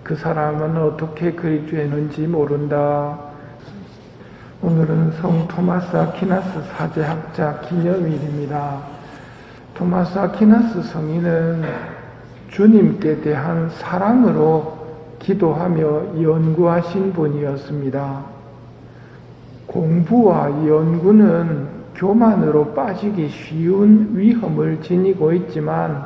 그 사람은 어떻게 그리 되는지 모른다. 오늘은 성 토마스 아퀴나스 사제학자 기념일입니다. 토마스 아퀴나스 성인은 주님께 대한 사랑으로 기도하며 연구하신 분이었습니다. 공부와 연구는 교만으로 빠지기 쉬운 위험을 지니고 있지만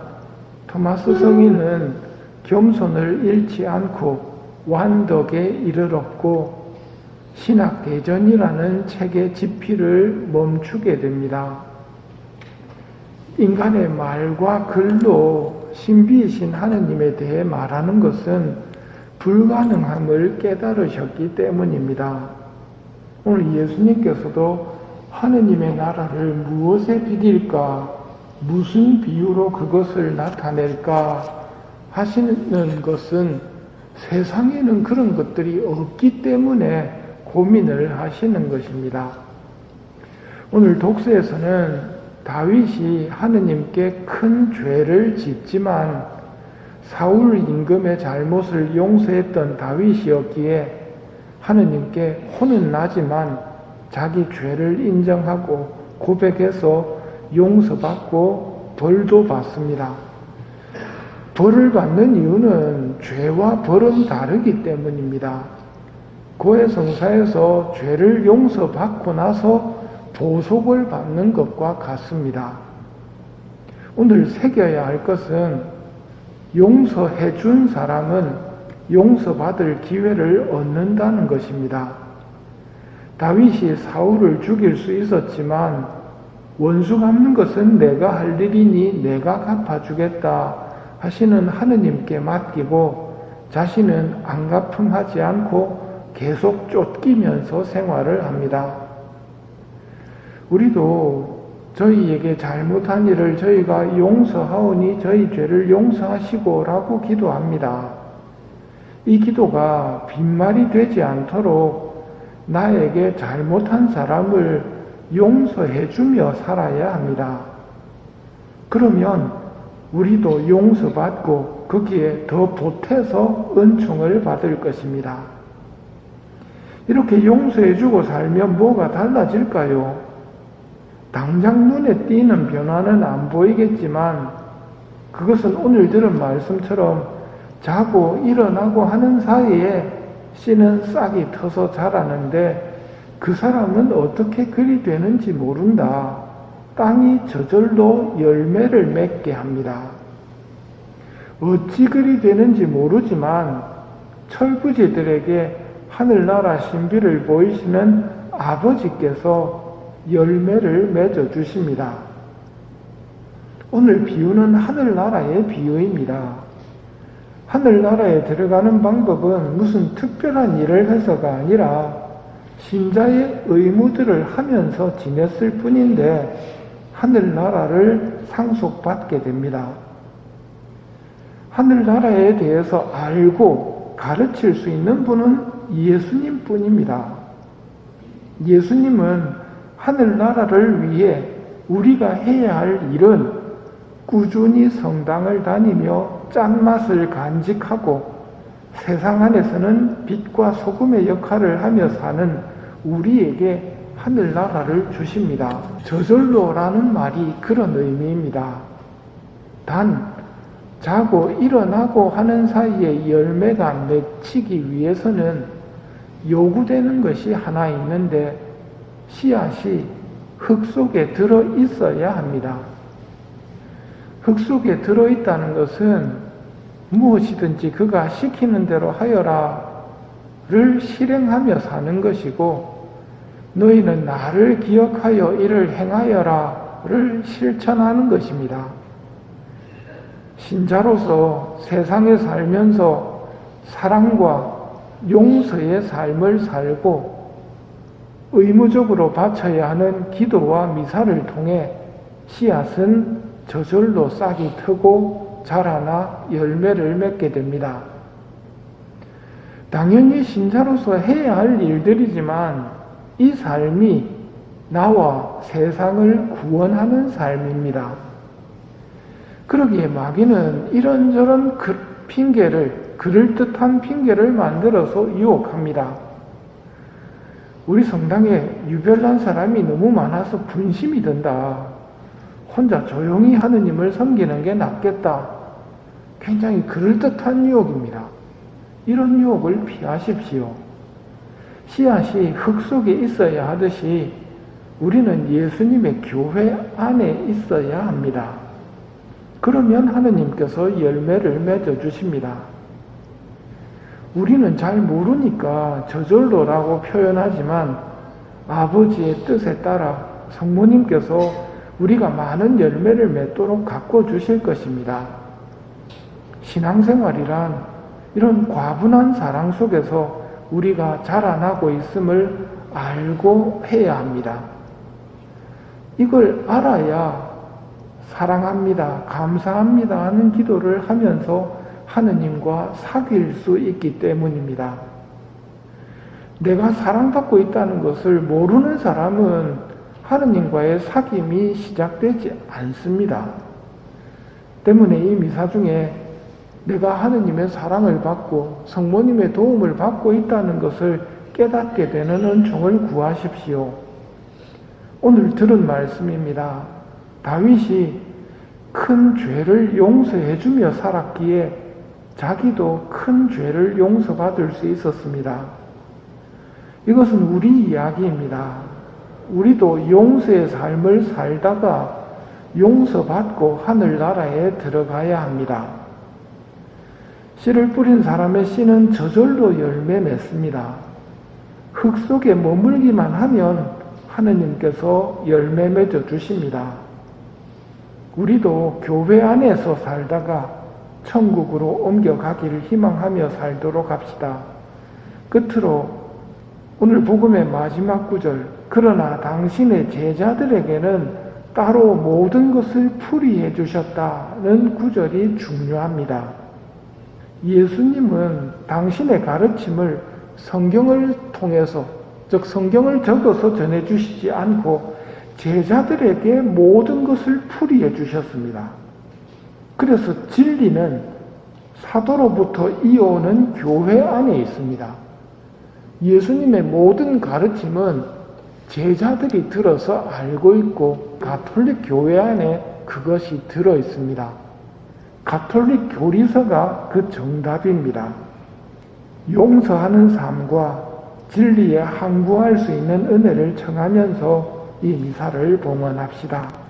토마스 성인은 겸손을 잃지 않고 완덕에 이르렀고 신학대전이라는 책의 집필을 멈추게 됩니다. 인간의 말과 글로 신비이신 하느님에 대해 말하는 것은 불가능함을 깨달으셨기 때문입니다. 오늘 예수님께서도 하느님의 나라를 무엇에 비딜까, 무슨 비유로 그것을 나타낼까 하시는 것은 세상에는 그런 것들이 없기 때문에 고민을 하시는 것입니다. 오늘 독서에서는 다윗이 하느님께 큰 죄를 짓지만 사울 임금의 잘못을 용서했던 다윗이었기에 하느님께 혼은 나지만 자기 죄를 인정하고 고백해서 용서받고 벌도 받습니다. 벌을 받는 이유는 죄와 벌은 다르기 때문입니다. 고해성사에서 죄를 용서받고 나서 보속을 받는 것과 같습니다. 오늘 새겨야 할 것은 용서해 준 사람은 용서받을 기회를 얻는다는 것입니다. 다윗이 사울을 죽일 수 있었지만 원수 갚는 것은 내가 할 일이니 내가 갚아주겠다 하시는 하느님께 맡기고 자신은 안갚음하지 않고 계속 쫓기면서 생활을 합니다. 우리도 저희에게 잘못한 일을 저희가 용서하오니 저희 죄를 용서하시고 라고 기도합니다. 이 기도가 빈말이 되지 않도록 나에게 잘못한 사람을 용서해주며 살아야 합니다. 그러면 우리도 용서받고 거기에 더 보태서 은총을 받을 것입니다. 이렇게 용서해주고 살면 뭐가 달라질까요? 당장 눈에 띄는 변화는 안 보이겠지만 그것은 오늘 들은 말씀처럼 자고 일어나고 하는 사이에 씨는 싹이 터서 자라는데 그 사람은 어떻게 그리 되는지 모른다. 땅이 저절로 열매를 맺게 합니다. 어찌 그리 되는지 모르지만 철부지들에게 하늘나라 신비를 보이시는 아버지께서 열매를 맺어 주십니다. 오늘 비유는 하늘나라의 비유입니다. 하늘나라에 들어가는 방법은 무슨 특별한 일을 해서가 아니라 신자의 의무들을 하면서 지냈을 뿐인데 하늘나라를 상속받게 됩니다. 하늘나라에 대해서 알고 가르칠 수 있는 분은 예수님 뿐입니다. 예수님은 하늘나라를 위해 우리가 해야 할 일은 꾸준히 성당을 다니며 짠맛을 간직하고 세상 안에서는 빛과 소금의 역할을 하며 사는 우리에게 하늘나라를 주십니다. 저절로라는 말이 그런 의미입니다. 단 자고 일어나고 하는 사이에 열매가 맺히기 위해서는 요구되는 것이 하나 있는데 씨앗이 흙 속에 들어 있어야 합니다. 흙 속에 들어있다는 것은 무엇이든지 그가 시키는 대로 하여라를 실행하며 사는 것이고 너희는 나를 기억하여 이를 행하여라를 실천하는 것입니다. 신자로서 세상에 살면서 사랑과 용서의 삶을 살고 의무적으로 바쳐야 하는 기도와 미사를 통해 씨앗은 저절로 싹이 트고 자라나 열매를 맺게 됩니다. 당연히 신자로서 해야 할 일들이지만 이 삶이 나와 세상을 구원하는 삶입니다. 그러기에 마귀는 이런저런 핑계를 그럴듯한 핑계를 만들어서 유혹합니다. 우리 성당에 유별난 사람이 너무 많아서 분심이 든다. 혼자 조용히 하느님을 섬기는 게 낫겠다. 굉장히 그럴듯한 유혹입니다. 이런 유혹을 피하십시오. 씨앗이 흙 속에 있어야 하듯이 우리는 예수님의 교회 안에 있어야 합니다. 그러면 하느님께서 열매를 맺어주십니다. 우리는 잘 모르니까 저절로라고 표현하지만 아버지의 뜻에 따라 성모님께서 우리가 많은 열매를 맺도록 가꿔주실 것입니다. 신앙생활이란 이런 과분한 사랑 속에서 우리가 자라나고 있음을 알고 해야 합니다. 이걸 알아야 사랑합니다, 감사합니다 하는 기도를 하면서 하느님과 사귈 수 있기 때문입니다. 내가 사랑받고 있다는 것을 모르는 사람은 하느님과의 사귐이 시작되지 않습니다. 때문에 이 미사 중에 내가 하느님의 사랑을 받고 성모님의 도움을 받고 있다는 것을 깨닫게 되는 은총을 구하십시오. 오늘 들은 말씀입니다. 다윗이 큰 죄를 용서해주며 살았기에 자기도 큰 죄를 용서받을 수 있었습니다. 이것은 우리 이야기입니다. 우리도 용서의 삶을 살다가 용서받고 하늘나라에 들어가야 합니다. 씨를 뿌린 사람의 씨는 저절로 열매 맺습니다. 흙 속에 머물기만 하면 하느님께서 열매 맺어 주십니다. 우리도 교회 안에서 살다가 천국으로 옮겨가기를 희망하며 살도록 합시다. 끝으로 오늘 복음의 마지막 구절, 그러나 당신의 제자들에게는 따로 모든 것을 풀이해 주셨다는 구절이 중요합니다. 예수님은 당신의 가르침을 성경을 통해서, 즉 성경을 적어서 전해주시지 않고 제자들에게 모든 것을 풀이해 주셨습니다. 그래서 진리는 사도로부터 이어오는 교회 안에 있습니다. 예수님의 모든 가르침은 제자들이 들어서 알고 있고 가톨릭 교회 안에 그것이 들어 있습니다. 가톨릭 교리서가 그 정답입니다. 용서하는 삶과 진리에 항구할 수 있는 은혜를 청하면서 이 미사를 봉헌합시다.